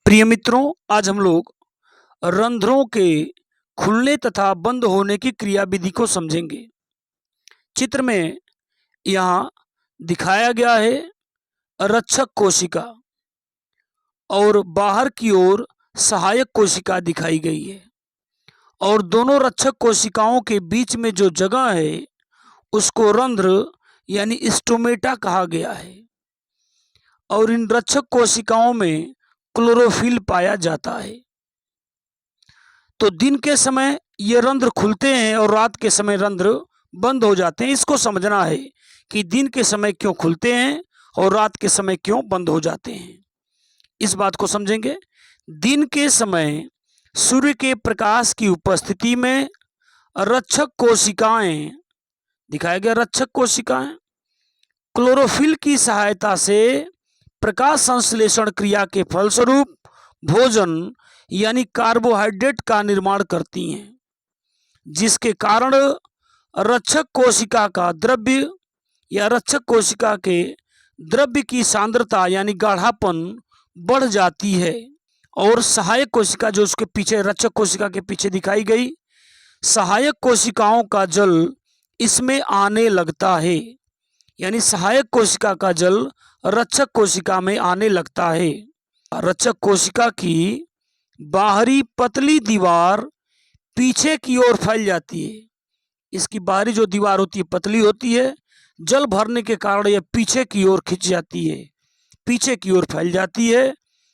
प्रिय मित्रों, आज हम लोग रंध्रों के खुलने तथा बंद होने की क्रियाविधि को समझेंगे। चित्र में यहाँ दिखाया गया है रक्षक कोशिका और बाहर की ओर सहायक कोशिका दिखाई गई है और दोनों रक्षक कोशिकाओं के बीच में जो जगह है उसको रंध्र यानी स्टोमेटा कहा गया है और इन रक्षक कोशिकाओं में क्लोरोफिल पाया जाता है। तो दिन के समय ये रंध्र खुलते हैं और रात के समय रंध्र बंद हो जाते हैं। इसको समझना है कि दिन के समय क्यों खुलते हैं और रात के समय क्यों बंद हो जाते हैं। इस बात को समझेंगे। दिन के समय सूर्य के प्रकाश की उपस्थिति में रक्षक कोशिकाएं, दिखाया गया रक्षक कोशिकाएं क्लोरोफिल की सहायता से प्रकाश संश्लेषण क्रिया के फलस्वरूप भोजन यानी कार्बोहाइड्रेट का निर्माण करती हैं, जिसके कारण रक्षक कोशिका का द्रव्य या रक्षक कोशिका के द्रव्य की सांद्रता यानी गाढ़ापन बढ़ जाती है और सहायक कोशिका जो उसके पीछे रक्षक कोशिका के पीछे दिखाई गई, सहायक कोशिकाओं का जल इसमें आने लगता है, यानी सहायक कोशिका का जल रक्षक कोशिका में आने लगता है। रक्षक कोशिका की बाहरी पतली दीवार पीछे की ओर फैल जाती है। इसकी बाहरी जो दीवार होती है पतली होती है, जल भरने के कारण यह पीछे की ओर खिंच जाती है, पीछे की ओर फैल जाती है,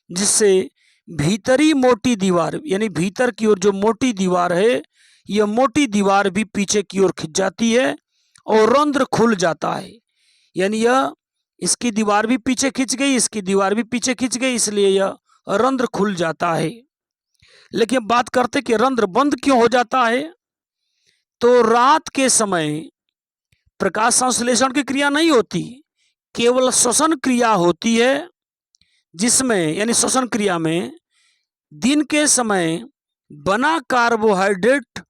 जिससे भीतरी मोटी दीवार यानी भीतर की ओर जो मोटी दीवार है, यह मोटी दीवार भी पीछे की ओर खिंच जाती है और रंध्र खुल जाता है। यानी यह इसकी दीवार भी पीछे खिंच गई, इसकी दीवार भी पीछे खिंच गई, इसलिए यह रंध्र खुल जाता है। लेकिन बात करते कि रंध्र बंद क्यों हो जाता है, तो रात के समय प्रकाश संश्लेषण की क्रिया नहीं होती, केवल श्वसन क्रिया होती है, जिसमें यानी श्वसन क्रिया में दिन के समय बना कार्बोहाइड्रेट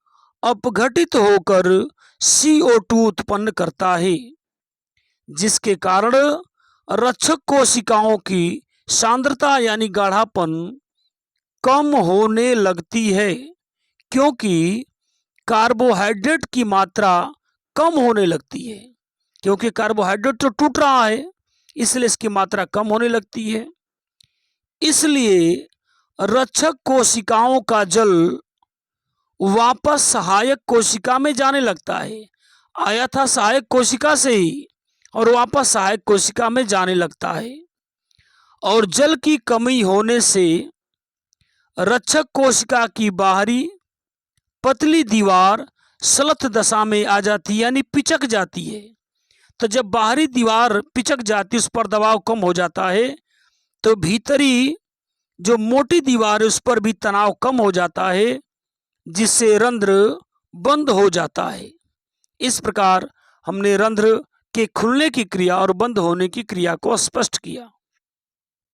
अपघटित होकर CO2 उत्पन्न करता है, जिसके कारण रक्षक कोशिकाओं की सांद्रता यानी गाढ़ापन कम होने लगती है, क्योंकि कार्बोहाइड्रेट की मात्रा कम होने लगती है, क्योंकि कार्बोहाइड्रेट तो टूट रहा है, इसलिए इसकी मात्रा कम होने लगती है। इसलिए रक्षक कोशिकाओं का जल वापस सहायक कोशिका में जाने लगता है। आया था सहायक कोशिका से ही और वापस सहायक कोशिका में जाने लगता है और जल की कमी होने से रक्षक कोशिका की बाहरी पतली दीवार श्लथ दशा में आ जाती है, यानी पिचक जाती है। तो जब बाहरी दीवार पिचक जाती है, उस पर दबाव कम हो जाता है, तो भीतरी जो मोटी दीवार है उस पर भी तनाव कम हो जाता है, जिससे रंध्र बंद हो जाता है। इस प्रकार हमने रंध्र के खुलने की क्रिया और बंद होने की क्रिया को स्पष्ट किया।